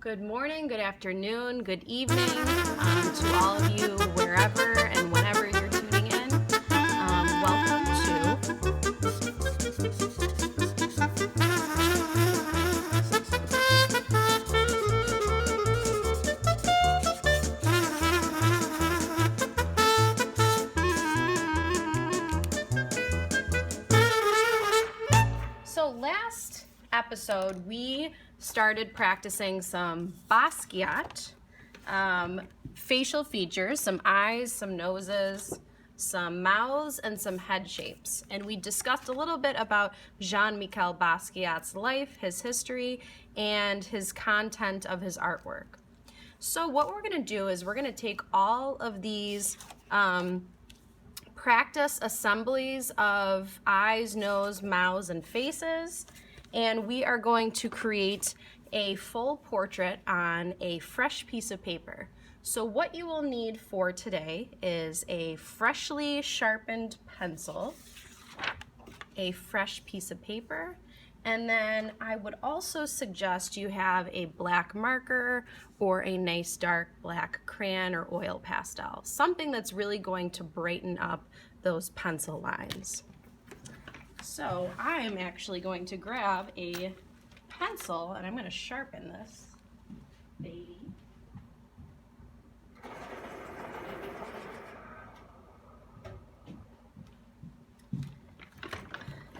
Good morning, good afternoon, good evening to all of you wherever and whenever you're tuning in. Welcome So last episode we started practicing some Basquiat facial features, some eyes, some noses, some mouths, and some head shapes. And we discussed a little bit about Jean-Michel Basquiat's life, his history, and his content of his artwork. So what we're going to do is we're going to take all of these practice assemblies of eyes, nose, mouths, and faces, and we are going to create a full portrait on a fresh piece of paper. So what you will need for today is a freshly sharpened pencil, a fresh piece of paper, and then I would also suggest you have a black marker or a nice dark black crayon or oil pastel, something that's really going to brighten up those pencil lines. So I am actually going to grab a pencil and I'm going to sharpen this baby.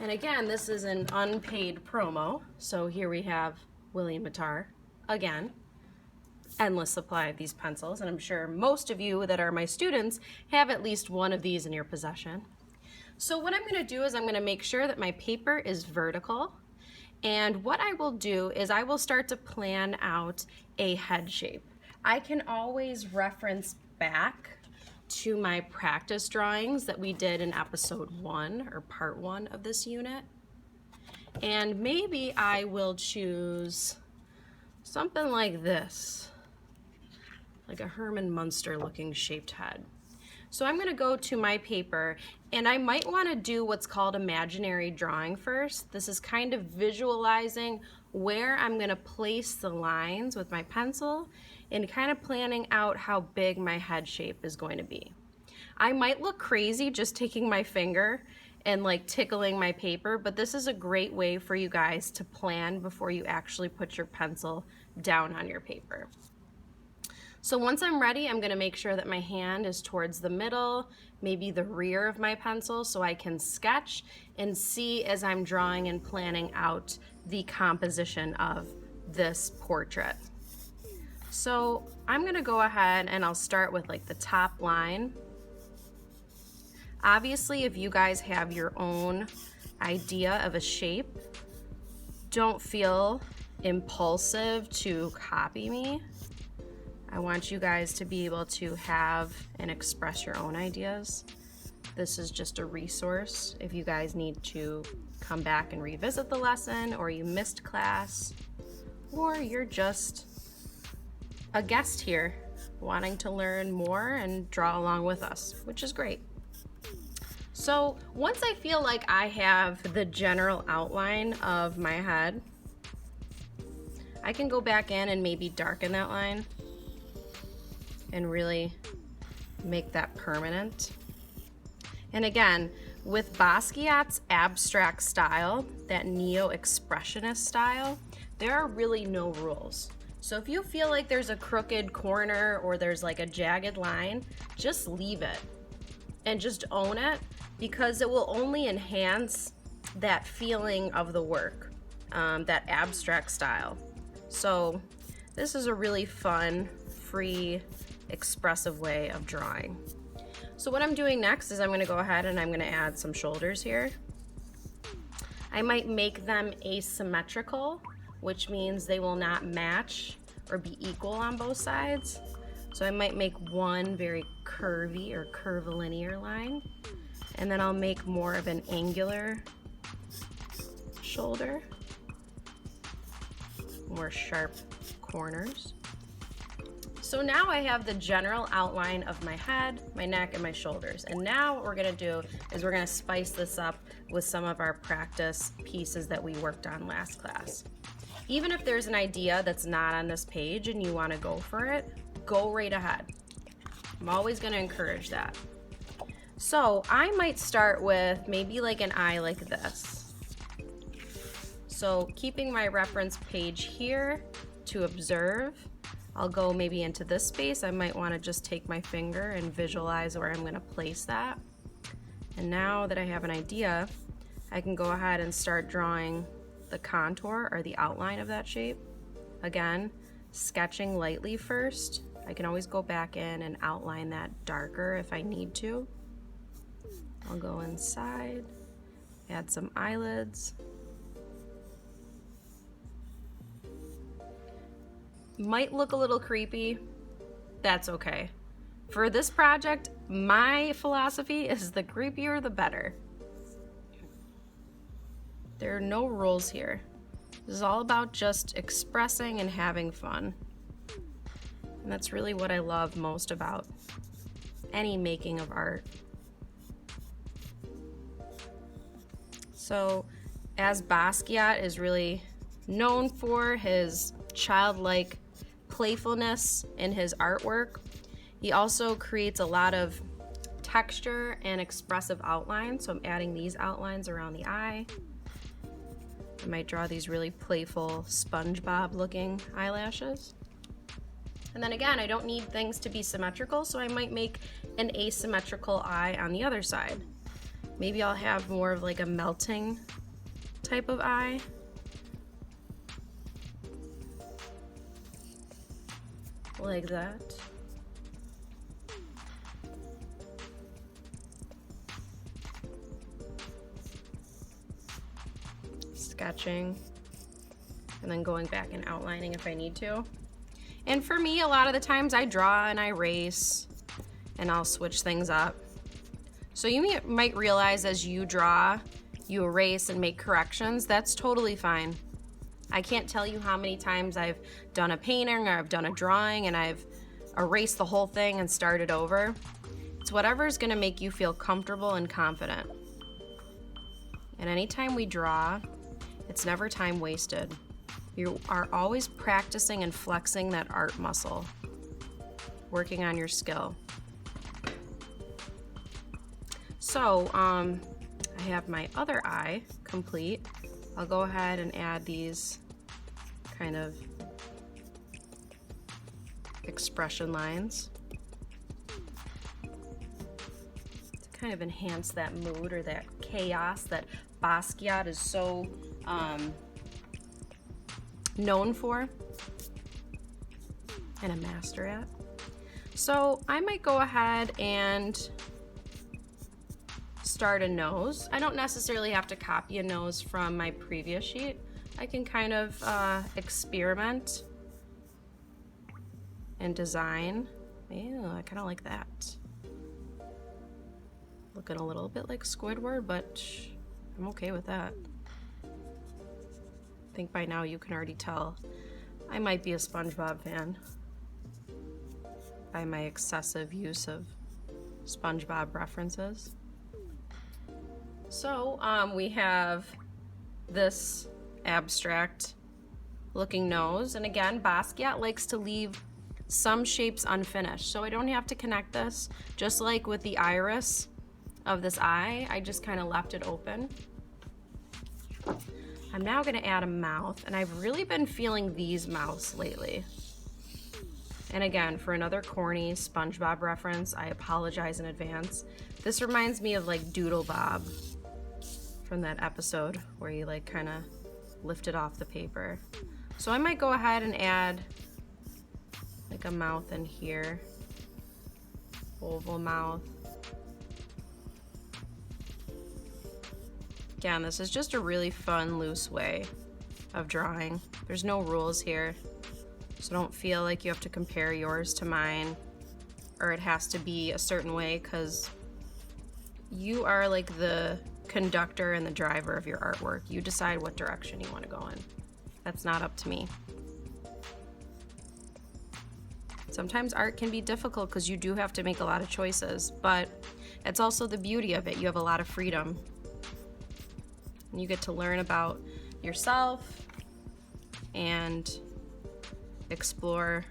And again, this is an unpaid promo, so here we have William Mattar again. Endless supply of these pencils, and I'm sure most of you that are my students have at least one of these in your possession. So what I'm going to do is I'm going to make sure that my paper is vertical, and what I will do is I will start to plan out a head shape. I can always reference back to my practice drawings that we did in episode 1 or part 1 of this unit, and maybe I will choose something like this, like a Herman Munster looking shaped head. So I'm going to go to my paper and I might want to do what's called imaginary drawing first. This is kind of visualizing where I'm going to place the lines with my pencil and kind of planning out how big my head shape is going to be. I might look crazy just taking my finger and like tickling my paper, but this is a great way for you guys to plan before you actually put your pencil down on your paper. So once I'm ready, I'm going to make sure that my hand is towards the middle, maybe the rear of my pencil, so I can sketch and see as I'm drawing and planning out the composition of this portrait. So I'm going to go ahead and I'll start with like the top line. Obviously, if you guys have your own idea of a shape, don't feel impulsive to copy me. I want you guys to be able to have and express your own ideas. This is just a resource if you guys need to come back and revisit the lesson, or you missed class, or you're just a guest here wanting to learn more and draw along with us, which is great. So once I feel like I have the general outline of my head, I can go back in and maybe darken that line and really make that permanent. And again, with Basquiat's abstract style, that neo-expressionist style, there are really no rules. So if you feel like there's a crooked corner or there's like a jagged line, just leave it and just own it, because it will only enhance that feeling of the work, that abstract style. So this is a really fun, free, expressive way of drawing. So what I'm doing next is I'm going to go ahead and I'm going to add some shoulders here. I might make them asymmetrical, which means they will not match or be equal on both sides. So I might make one very curvy or curvilinear line, and then I'll make more of an angular shoulder, more sharp corners. So now I have the general outline of my head, my neck, and my shoulders. And now what we're gonna do is we're gonna spice this up with some of our practice pieces that we worked on last class. even if there's an idea that's not on this page and you want to go for it, go right ahead. I'm always going to encourage that. So I might start with maybe like an eye like this. So keeping my reference page here to observe, I'll go maybe into this space. I might want to just take my finger and visualize where I'm going to place that. And now that I have an idea, I can go ahead and start drawing the contour or the outline of that shape. Again, sketching lightly first. I can always go back in and outline that darker if I need to. I'll go inside, add some eyelids. Might look a little creepy, that's okay. For this project, my philosophy is the creepier the better. There are no rules here. This is all about just expressing and having fun. And that's really what I love most about any making of art. So, as Basquiat is really known for his childlike playfulness in his artwork, he also creates a lot of texture and expressive outlines. So I'm adding these outlines around the eye. I might draw these really playful SpongeBob looking eyelashes. And then again, I don't need things to be symmetrical, so I might make an asymmetrical eye on the other side. Maybe I'll have more of like a melting type of eye. Like that. Sketching, and then going back and outlining if I need to. And for me, a lot of the times I draw and I erase, and I'll switch things up. So you might realize as you draw, you erase and make corrections. That's totally fine. I can't tell you how many times I've done a painting or I've done a drawing and I've erased the whole thing and started over. It's whatever's gonna make you feel comfortable and confident. And anytime we draw, it's never time wasted. You are always practicing and flexing that art muscle, working on your skill. So I have my other eye complete. I'll go ahead and add these kind of expression lines to kind of enhance that mood or that chaos that Basquiat is so known for and a master at. So I might go ahead and start a nose. I don't necessarily have to copy a nose from my previous sheet. I can kind of experiment and design. Ew, I kind of like that. Looking a little bit like Squidward, but I'm okay with that. I think by now you can already tell I might be a SpongeBob fan by my excessive use of SpongeBob references. So we have this abstract looking nose, and again, Basquiat likes to leave some shapes unfinished, so I don't have to connect this. Just like with the iris of this eye, I just kind of left it open. I'm now going to add a mouth, and I've really been feeling these mouths lately. And again, for another corny SpongeBob reference, I apologize in advance. This reminds me of like Doodle Bob from that episode where you like kind of lifted off the paper. So I might go ahead and add like a mouth in here, oval mouth. Again, this is just a really fun, loose way of drawing. There's no rules here, so don't feel like you have to compare yours to mine or it has to be a certain way, because you are like the conductor and the driver of your artwork. You decide what direction you want to go in. That's not up to me. Sometimes art can be difficult because you do have to make a lot of choices, but it's also the beauty of it. You have a lot of freedom. And you get to learn about yourself and explore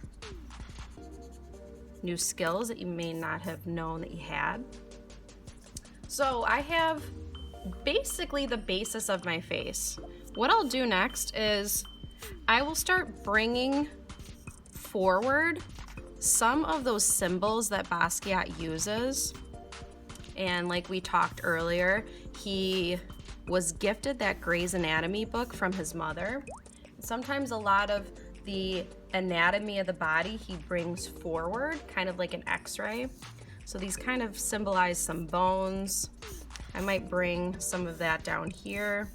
new skills that you may not have known that you had. So I have basically the basis of my face. What I'll do next is I will start bringing forward some of those symbols that Basquiat uses. And like we talked earlier, he was gifted that Grey's Anatomy book from his mother. Sometimes a lot of the anatomy of the body he brings forward, kind of like an x-ray. So these kind of symbolize some bones. I might bring some of that down here.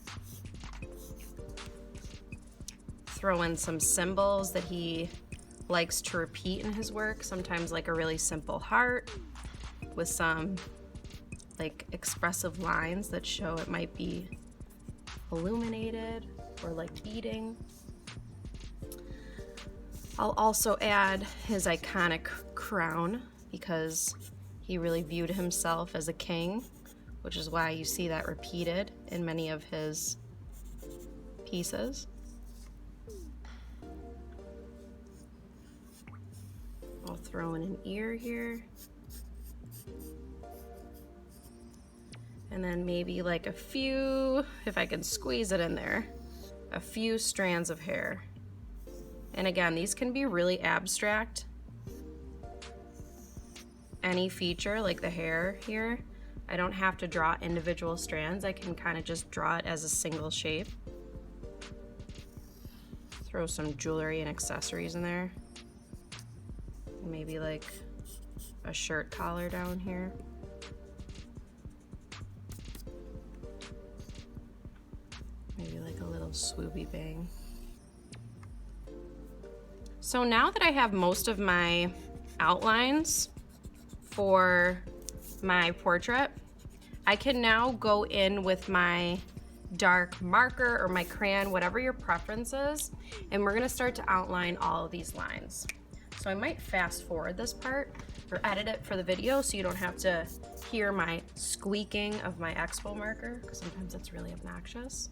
Throw in some symbols that he likes to repeat in his work, sometimes like a really simple heart with some like expressive lines that show it might be illuminated or like beating. I'll also add his iconic crown because he really viewed himself as a king, which is why you see that repeated in many of his pieces. I'll throw in an ear here. And then maybe like a few, if I can squeeze it in there, a few strands of hair. And again, these can be really abstract. Any feature, like the hair here, I don't have to draw individual strands. I can kind of just draw it as a single shape. Throw some jewelry and accessories in there. Maybe like a shirt collar down here. Maybe like a little swoopy bang. So now that I have most of my outlines for my portrait, I can now go in with my dark marker or my crayon, whatever your preference is, and we're gonna start to outline all of these lines. So I might fast forward this part or edit it for the video so you don't have to hear my squeaking of my expo marker, because sometimes it's really obnoxious.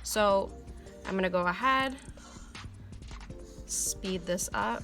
So I'm gonna go ahead, speed this up.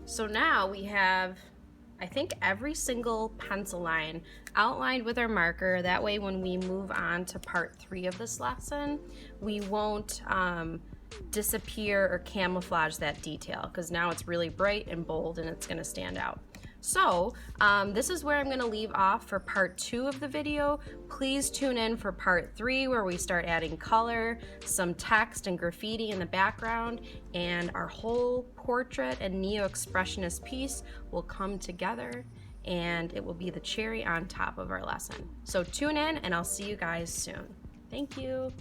So now we have, I think, every single pencil line outlined with our marker. That way when we move on to part 3 of this lesson, we won't disappear or camouflage that detail, because now it's really bright and bold and it's gonna stand out. So this is where I'm gonna leave off for part 2 of the video. Please tune in for part 3 where we start adding color, some text and graffiti in the background, and our whole portrait and neo-expressionist piece will come together and it will be the cherry on top of our lesson. So tune in and I'll see you guys soon. Thank you.